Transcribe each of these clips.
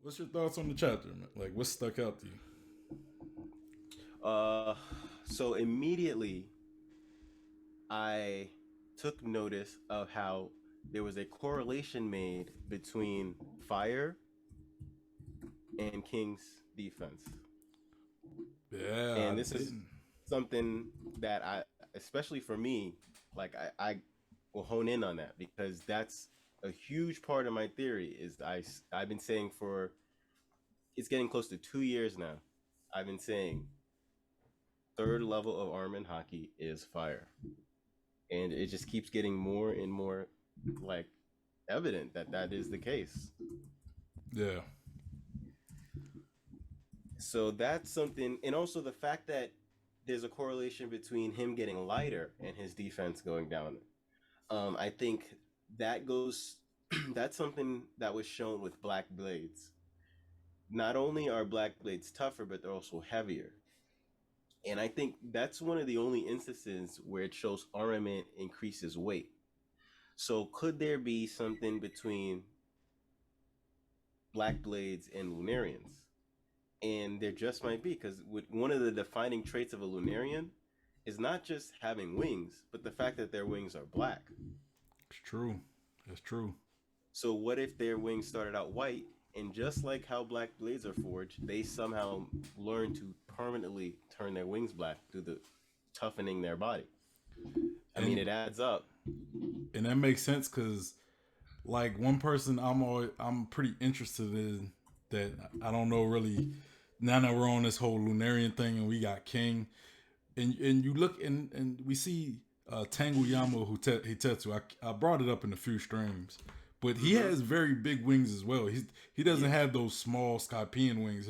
What's your thoughts on the chapter, man? Like, what stuck out to you? Uh, so immediately I took notice of how there was a correlation made between fire and King's defense. Yeah, And I this is didn't. something that especially for me, I will hone in on that because that's a huge part of my theory. I've been saying for it's getting close to 2 years now. I've been saying third level of arm in hockey is fire, and it just keeps getting more and more like evident that that is the case. Yeah, So that's something, and also the fact that there's a correlation between him getting lighter and his defense going down. I think that goes. That's something that was shown with black blades. Not only are black blades tougher, but they're also heavier. And I think that's one of the only instances where it shows armament increases weight. So could there be something between black blades and lunarians? And there just might be, because one of the defining traits of a lunarian is not just having wings, but the fact that their wings are black. it's true. It's true. So what if their wings started out white, and just like how black blades are forged, they somehow learn to permanently turn their wings black through the toughening their body? I mean, And it adds up. that makes sense because like one person I'm pretty interested in that I don't know really. Now that we're on this whole Lunarian thing and we got King, and you look and we see Tanguyama Hitetsu. I brought it up in a few streams, but he Mm-hmm. has very big wings as well. He doesn't Yeah. have those small Skypean wings.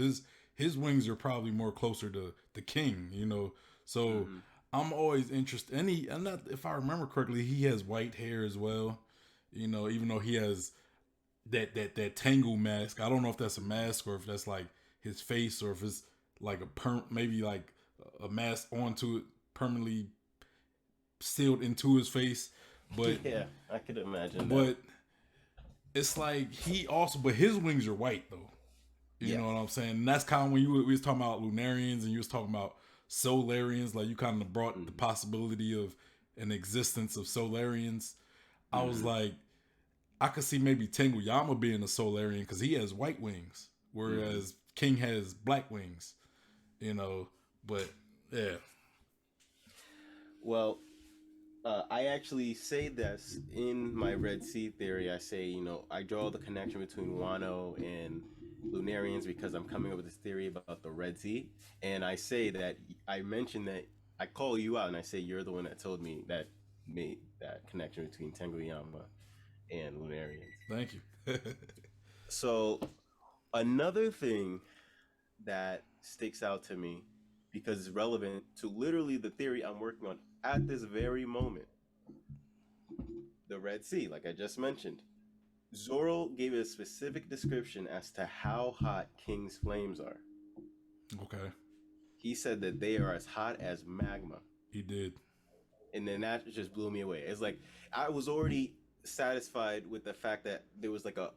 His wings are probably more closer to the king, you know. So Mm-hmm. I'm always interested. And not if I remember correctly, he has white hair as well. You know, even though he has that Tangle mask. I don't know if that's a mask or if that's like his face or if it's like maybe like a mask onto it permanently sealed into his face. But Yeah, I could imagine that. but it's like but his wings are white though. You Yeah. know what I'm saying? And that's kind of when we was talking about Lunarians and you was talking about Solarians, like you kind of brought the Mm-hmm. possibility of an existence of Solarians. I was Mm-hmm. like, I could see maybe Tenguyama being a Solarian because he has white wings, Mm-hmm. whereas King has black wings. You know, but yeah, Well, I actually say this in my Red Sea theory. I say, I draw the connection between Wano and Lunarians because I'm coming up with this theory about the Red Sea. And I say that I mentioned that I call you out and I say you're the one that told me that made that connection between Tenguyama and Lunarians. thank you. So, another thing that sticks out to me because it's relevant to literally the theory I'm working on at this very moment, the Red Sea, like I just mentioned. Zoro gave a specific description as to how hot King's flames are. Okay, He said that they are as hot as magma. he did. And then that just blew me away. It's like I was already satisfied with the fact that there was like a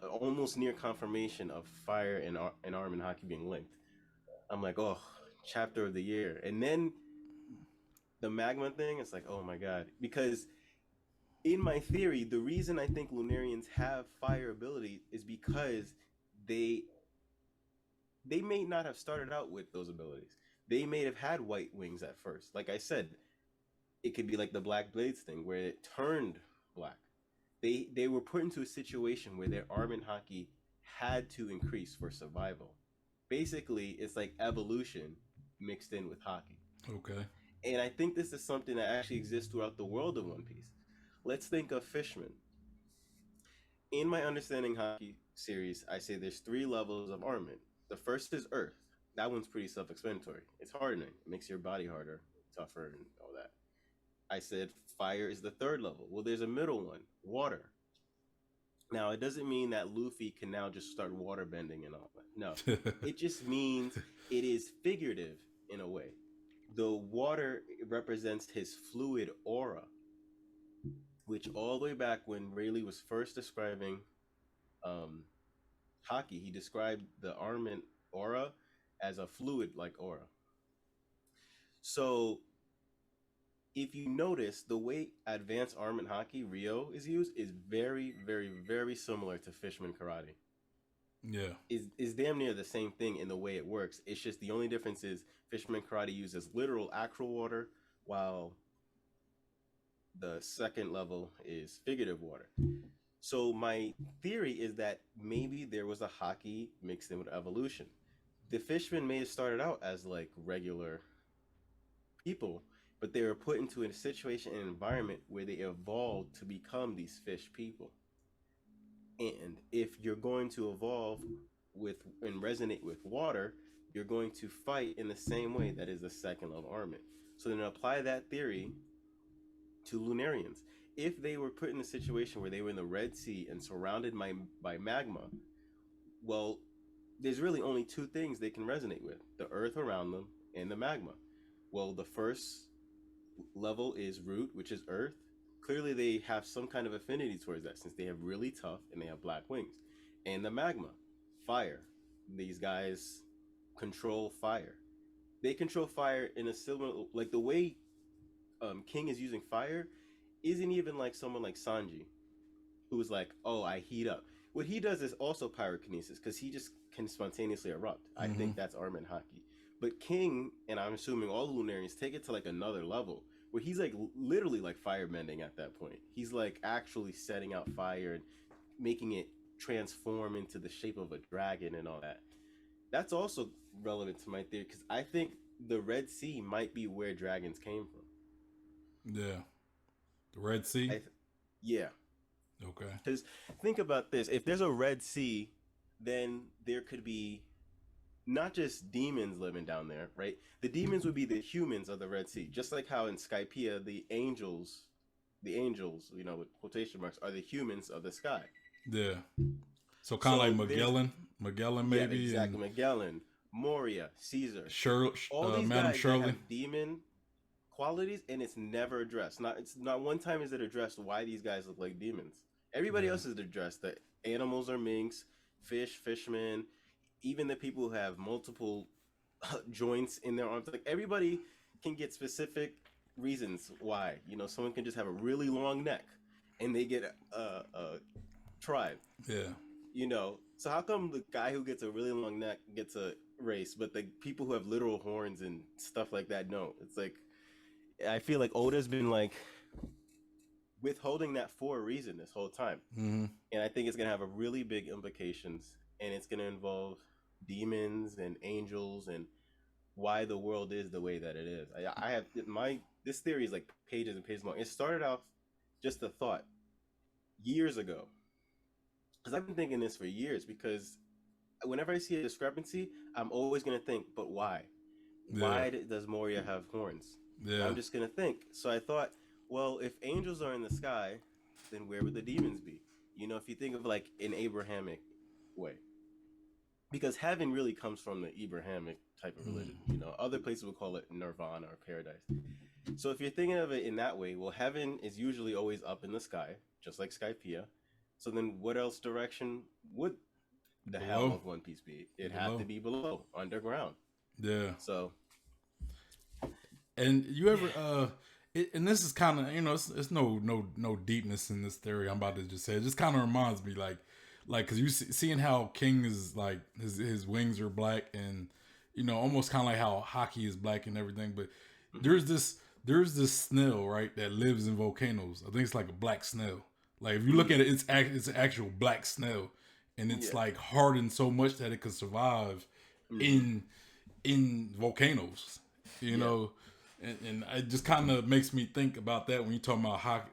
almost near confirmation of fire and arm and hockey being linked. I'm like, oh, chapter of the year. And then the magma thing, it's like, oh my God. Because in my theory, the reason I think Lunarians have fire ability is because they they may not have started out with those abilities. They may have had white wings at first. Like I said, it could be like the Black Blades thing where it turned black. They were put into a situation where their arm and hockey had to increase for survival. Basically, it's like evolution mixed in with hockey. Okay, And I think this is something that actually exists throughout the world of One Piece. Let's think of fishmen. In my Understanding Hockey series, I say there's three levels of armament. The first is Earth. That one's pretty self explanatory. It's hardening, it makes your body harder, tougher, and all that. I said fire is the third level. Well, there's a middle one, water. Now, it doesn't mean that Luffy can now just start water bending and all that. No, it just means it is figurative in a way. The water represents his fluid aura, which all the way back when Rayleigh was first describing um, haki. He described the armament aura as a fluid-like aura. So if you notice, the way advanced armament haki Ryo is used is very, very, very similar to Fishman karate. Yeah. Is damn near the same thing in the way it works. It's just the only difference is Fishman karate uses literal actual water, while the second level is figurative water. So my theory is that maybe there was a haki mixed in with evolution. The fishmen may have started out as like regular people, but they were put into a situation and environment where they evolved to become these fish people. And if you're going to evolve with and resonate with water, you're going to fight in the same way that is the second level armament. So then apply that theory to Lunarians. If they were put in a situation where they were in the Red Sea and surrounded by magma, well, there's really only two things they can resonate with: the earth around them and the magma. Well, the first level is root, which is earth. Clearly, they have some kind of affinity towards that since they have really tough and they have black wings. And the magma, fire. These guys control fire. They control fire in a similar, like the way King is using fire isn't even like someone like Sanji, who's like, oh, I heat up. What he does is also pyrokinesis because he just can spontaneously erupt. I think that's Armin Haki. But King, and I'm assuming all the Lunarians, take it to like another level where he's like literally like firebending at that point. He's like actually setting out fire and making it transform into the shape of a dragon and all that. That's also relevant to my theory because I think the Red Sea might be where dragons came from. Yeah. The Red Sea? Yeah. Okay. Because think about this. If there's a Red Sea, then there could be not just demons living down there, right? The demons would be the humans of the Red Sea. Just like how in Skypiea, the angels, you know, with quotation marks, are the humans of the sky. Yeah. So kind of like Magellan maybe. Yeah, exactly. And Magellan, Moria, Caesar. All these Madam guys Shirley. that have demon qualities, and it's never addressed. It's not one time is it addressed why these guys look like demons. Everybody else is addressed. The animals are minks, fishmen, even the people who have multiple joints in their arms. Like everybody can get specific reasons why. You know, someone can just have a really long neck, and they get a tribe. Yeah. You know, so how come the guy who gets a really long neck gets a race, but the people who have literal horns and stuff like that don't? It's like, I feel like Oda's been like withholding that for a reason this whole time. And I think it's going to have a really big implications, and it's going to involve demons and angels and why the world is the way that it is. I have this theory is like pages and pages long. It started off just a thought years ago. Because I've been thinking this for years, because whenever I see a discrepancy, I'm always going to think, but why? Yeah. Why does Moria have horns? Yeah. I'm just going to think. So I thought, well, if angels are in the sky, then where would the demons be? You know, if you think of like an Abrahamic way. Because heaven really comes from the Abrahamic type of religion. You know, other places would call it nirvana or paradise. So if you're thinking of it in that way, well, heaven is usually always up in the sky, just like Skypiea. So then what else direction would the hell of One Piece be? It'd have to be below, underground. Yeah. So. And you ever, and this is kind of, you know, it's no deepness in this theory I'm about to just say. It just kind of reminds me like, cause you seeing how King is like, his wings are black and, you know, almost kind of like how Haki is black and everything. But there's this snail, right, that lives in volcanoes. I think it's like a black snail. Like if you look at it, it's an actual black snail, and it's like hardened so much that it could survive in volcanoes. You know, and it just kind of makes me think about that when you talk about hockey,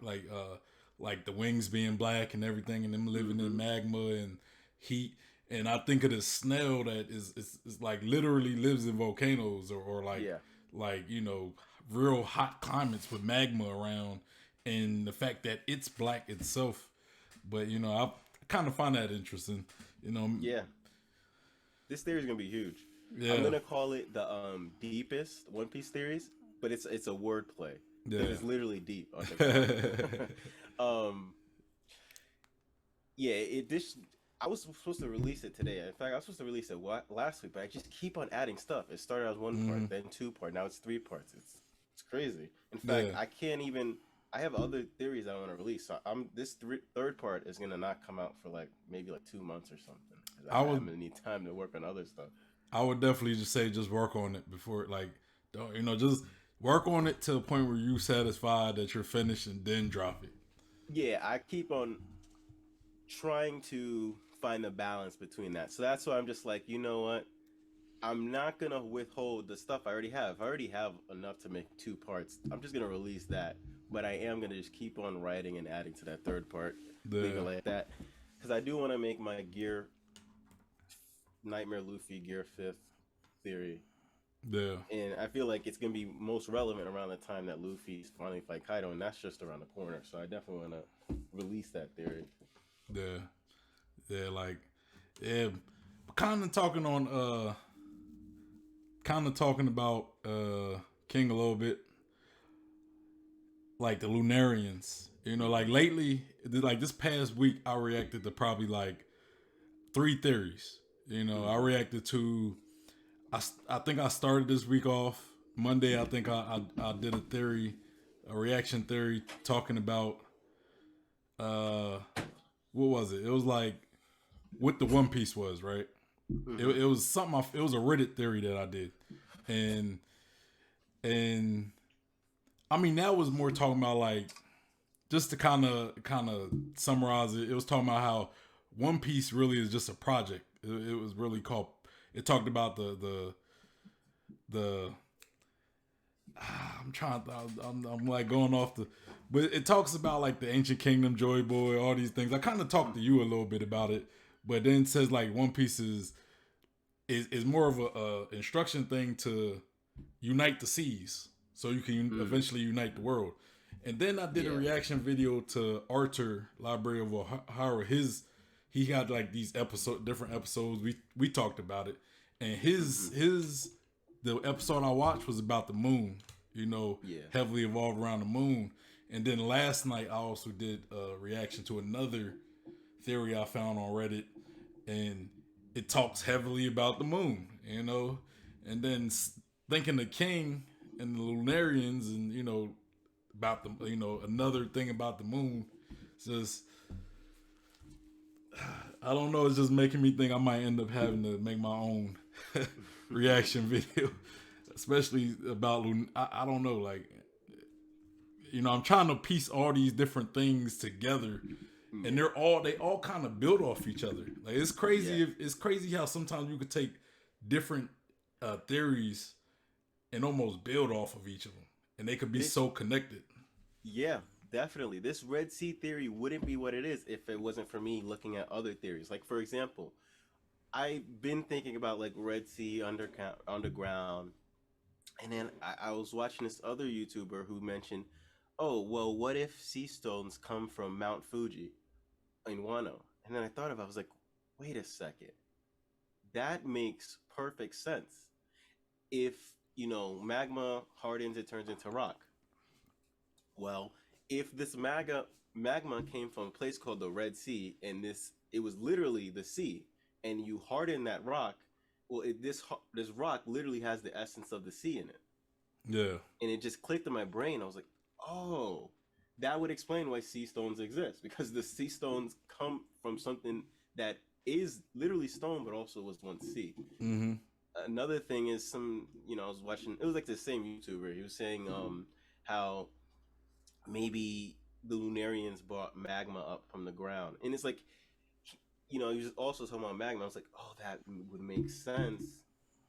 like the wings being black and everything, and them living in magma and heat. And I think of this snail that is like literally lives in volcanoes or like you know, real hot climates with magma around. And the fact that it's black itself, but you know, I kind of find that interesting. You know, this theory is gonna be huge. Yeah. I'm gonna call it the deepest One Piece theories, but it's a wordplay. Yeah, it's literally deep. I was supposed to release it today. In fact, I was supposed to release it last week, but I just keep on adding stuff. It started as one part, then two part, now it's three parts. It's crazy. In fact, Yeah. I can't even. I have other theories I want to release. So I'm this third part is gonna not come out for like maybe like 2 months or something because I I'm would gonna need time to work on other stuff. I would definitely just say just work on it before like don't just work on it to a point where you satisfied that you're finished and then drop it. Yeah, I keep on trying to find a balance between that. So that's why I'm just like, you know what? I'm not gonna withhold the stuff I already have. I already have enough to make two parts. I'm just gonna release that, but I am gonna just keep on writing and adding to that third part. Leave it The like that, because I do want to make my Gear Nightmare Luffy Gear Fifth theory, the and I feel like it's gonna be most relevant around the time that Luffy's finally fight Kaido, and that's just around the corner. So I definitely want to release that theory. the like yeah, kind of talking on kind of talking about King a little bit, like the Lunarians. You know, like lately, like this past week, I reacted to probably like three theories. You know, I Mm-hmm. reacted to. I think I started this week off Monday. I think I did a theory, a reaction theory, talking about uh what was it? It was like what the One Piece was, right? Mm-hmm. It was something. It was a Reddit theory that I did, and and I mean that was more talking about like just to kind of summarize it. It was talking about how One Piece really is just a project. It was really called. It talked about the I'm trying. I'm like going off the, but it talks about like the ancient kingdom, Joy Boy, all these things. I kind of talked to you a little bit about it, but then it says like One Piece is more of a instruction thing to unite the seas, so you can Mm. eventually unite the world. And then I did a Yeah. reaction video to Arthur, Library of O'Hara. He had like these different episodes. We talked about it, and Mm-hmm. his the episode I watched was about the moon. You know, Yeah. heavily evolved around the moon. And then last night I also did a reaction to another theory I found on Reddit, and it talks heavily about the moon. You know, and then thinking the king and the Lunarians, and about the another thing about the moon. It's just I don't know. It's just making me think I might end up having to make my own reaction video, especially about I don't know. Like I'm trying to piece all these different things together, and Yeah. they all kind of build off each other. Like it's Yeah. crazy. It's crazy how sometimes you could take different theories and almost build off of each of them, and they could be This so connected. Yeah, definitely. This Red Sea theory wouldn't be what it is if it wasn't for me looking at other theories. Like for example, I've been thinking about like Red Sea underground, and then I was watching this other YouTuber who mentioned, oh well, what if sea stones come from Mount Fuji in Wano? And then I thought of it, I was like, wait a second, that makes perfect sense. If magma hardens, it turns into rock. Well, if this magma came from a place called the Red Sea, and it was literally the sea, and you harden that rock, well, this rock literally has the essence of the sea in it, Yeah, and it just clicked in my brain. I was like, oh, that would explain why sea stones exist because the sea stones come from something that is literally stone, but also was once sea. mm-hmm. Another thing is I was watching. It was like the same YouTuber. He was saying how maybe the Lunarians brought magma up from the ground. And it's like, he was also talking about magma. I was like, oh, that would make sense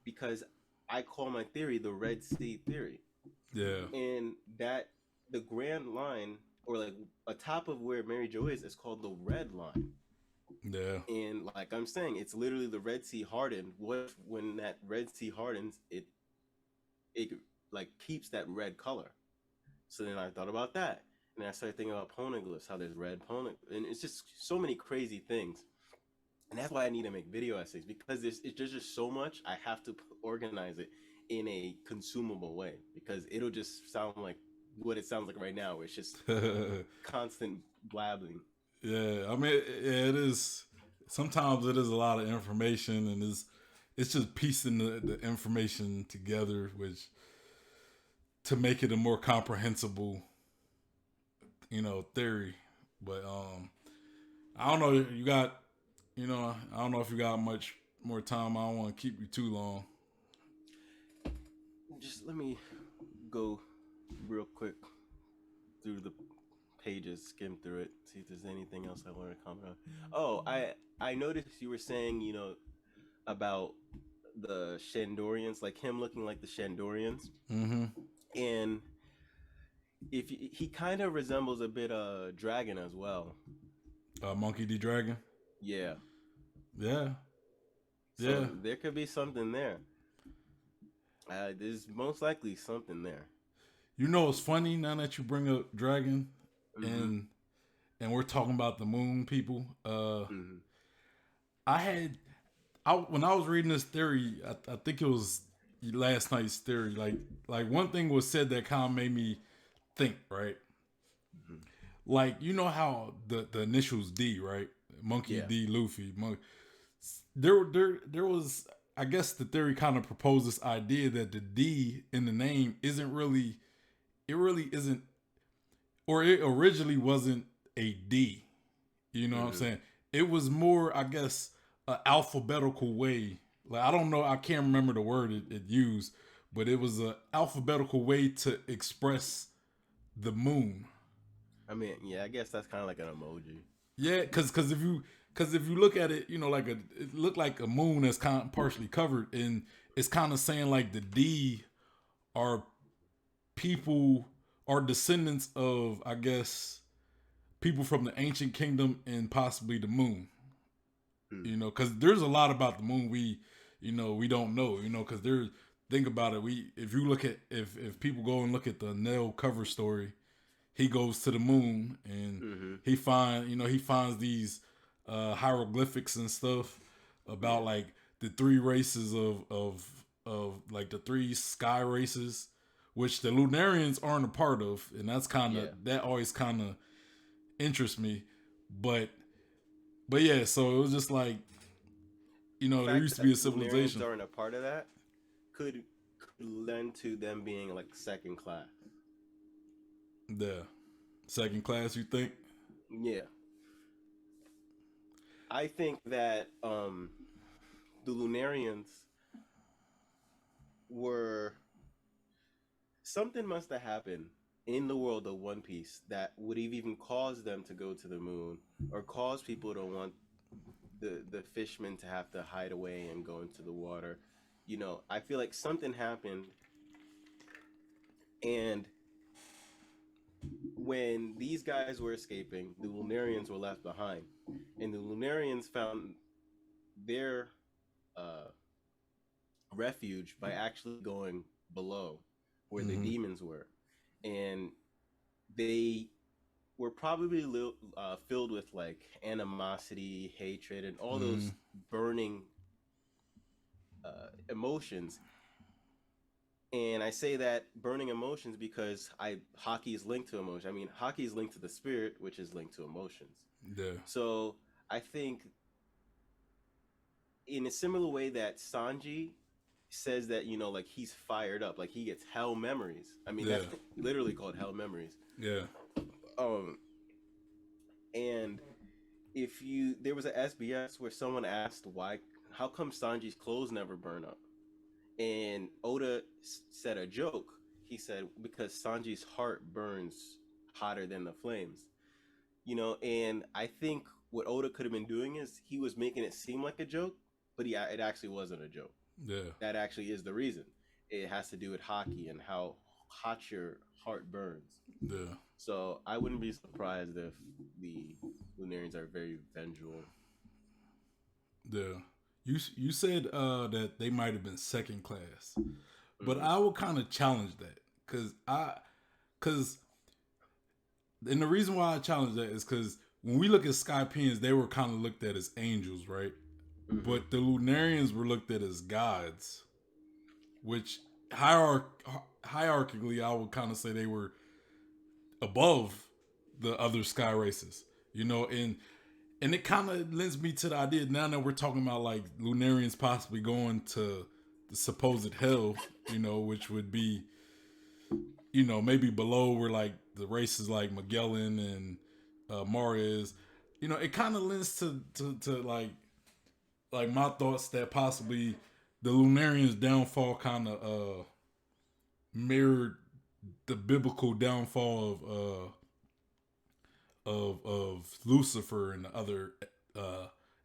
because I call my theory the Red Sea theory. Yeah, And that the Grand Line, or like a top of where Mary Jo is called the Red Line. yeah, And like I'm saying, it's literally the Red Sea hardened. What if when that Red Sea hardens, it like keeps that red color? So then I thought about that. And I started thinking about poneglyphs, how there's red poneglyphs. And it's just so many crazy things. And that's why I need to make video essays because there's just so much. I have to organize it in a consumable way because it'll just sound like what it sounds like right now. It's just yeah. constant blabbing. I mean, yeah, it is. sometimes it is a lot of information, and it's just piecing the information together, which to make it a more comprehensible, theory. But I don't know. You got, I don't know if you got much more time. I don't want to keep you too long. Just let me go real quick through the pages, skim through it, see if there's anything else I want to comment on. Oh, I noticed you were saying, about the Shandorians, like him looking like the Shandorians, Mm-hmm. and if he kind of resembles a bit Dragon as well. Monkey D. Dragon. Yeah. Yeah. So Yeah. there could be something there. There's most likely something there. It's funny now that you bring up Dragon, Mm-hmm. and we're talking about the moon people. Mm-hmm. I had when I was reading this theory, I think it was last night's theory. Like one thing was said that kind of made me think. Right. Mm-hmm. Like how the initials D, right? Monkey Yeah. D. Luffy. There was, I guess the theory kind of proposed this idea that the D in the name isn't really, it really isn't, or it originally wasn't a D. You know what I'm Mm-hmm. saying? It was more, I guess, an alphabetical way. Like I don't know, I can't remember the word it used, but it was an alphabetical way to express the moon. I mean, yeah, I guess that's kind of like an emoji. Yeah, because if you look at it, like it looked like a moon that's kind of partially covered, and it's kind of saying like the D are people are descendants of, I guess, people from the ancient kingdom and possibly the moon. Hmm. Because there's a lot about the moon we don't know. Because there's, think about it. If you look at, if people go and look at the Nell cover story, he goes to the moon and Mm-hmm. he finds these hieroglyphics and stuff about Yeah. like the three races of like the three sky races, which the Lunarians aren't a part of, and that's kind of, Yeah. that always kind of interests me. but but yeah, so it was just like, The there fact used to that be a Lunarians civilization. aren't a part of that could lend to them being like second class. The second class, you think? Yeah. I think that the Lunarians were something must have happened in the world of One Piece that would have even caused them to go to the moon or cause people to want the fishmen to have to hide away and go into the water. I feel like something happened, and when these guys were escaping, the Lunarians were left behind, and the Lunarians found their uh, refuge by actually going below where the Mm-hmm. demons were, and they were probably filled with like animosity, hatred, and all Mm-hmm. those burning emotions. And I say that burning emotions because hockey is linked to emotion. I mean, hockey is linked to the spirit, which is linked to emotions. Yeah. So I think in a similar way that Sanji says that, like he's fired up, like he gets hell memories. I mean, Yeah. that's literally called hell memories. Yeah. Um, and if you there was an SBS where someone asked how come Sanji's clothes never burn up, and Oda said a joke. He said because Sanji's heart burns hotter than the flames. And I think what Oda could have been doing is he was making it seem like a joke, but it actually wasn't a joke. Yeah. That actually is the reason. It has to do with hockey and how hot your heart burns. Yeah. So I wouldn't be surprised if the Lunarians are very vengeful. Yeah. You said that they might have been second class, but Mm-hmm. I would kind of challenge that because and the reason why I challenge that is because when we look at Skypeans, they were kind of looked at as angels, right? Mm-hmm. But the Lunarians were looked at as gods, which hierarchically, I would kind of say they were above the other sky races, and and it kind of lends me to the idea now that we're talking about like Lunarians possibly going to the supposed hell, which would be, maybe below where like the races like Magellan and Mars. It kind of lends to like my thoughts that possibly the Lunarians' downfall kind of mirrored the biblical downfall of Lucifer and the other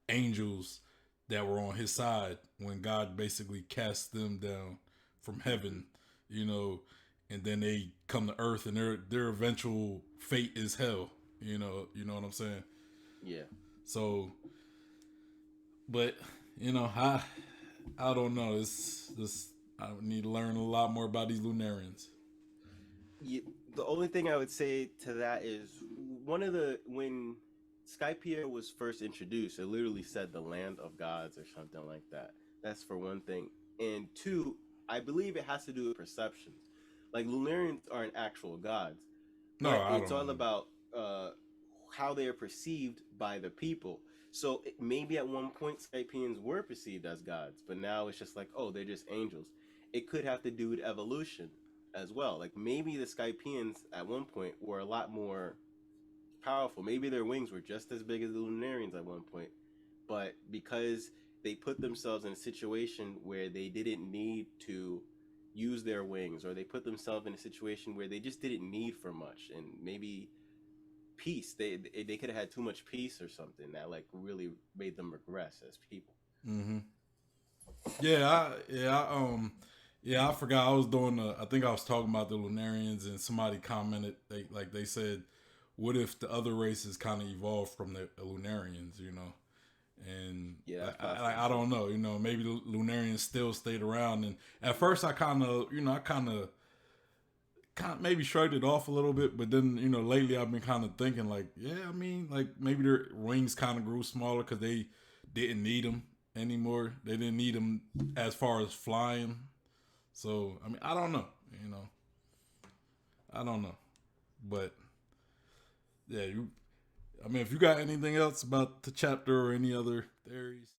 angels that were on his side when God basically cast them down from heaven, and then they come to earth and their eventual fate is hell. You know what I'm saying? Yeah. So, but I don't know. It's this. I need to learn a lot more about these Lunarians. Yeah, the only thing I would say to that is when Skypiea was first introduced, it literally said the land of gods or something like that. That's for one thing. And two, I believe it has to do with perceptions. Like Lunarians aren't actual gods, No, but I it's don't all know. about how they are perceived by the people. So maybe at one point Skypians were perceived as gods, but now it's just like, oh, they're just angels. It could have to do with evolution as well. Like maybe the Skypians at one point were a lot more powerful. Maybe their wings were just as big as the Lunarians at one point, but because they put themselves in a situation where they didn't need to use their wings, or they put themselves in a situation where they just didn't need for much, and maybe peace. They could have had too much peace or something that like really made them regress as people. Mm-hmm. Yeah, I forgot I was doing. I think I was talking about the Lunarians, and somebody commented. They said, "What if the other races kind of evolved from the Lunarians?" And Yeah, that's I possible too. don't know. Maybe the Lunarians still stayed around. And at first, I kind of maybe shrugged it off a little bit, but then lately I've been kind of thinking like, yeah, I mean, like maybe their wings kind of grew smaller because they didn't need them anymore. They didn't need them as far as flying. So I mean, I don't know. I don't know, but yeah, I mean, if you got anything else about the chapter or any other theories.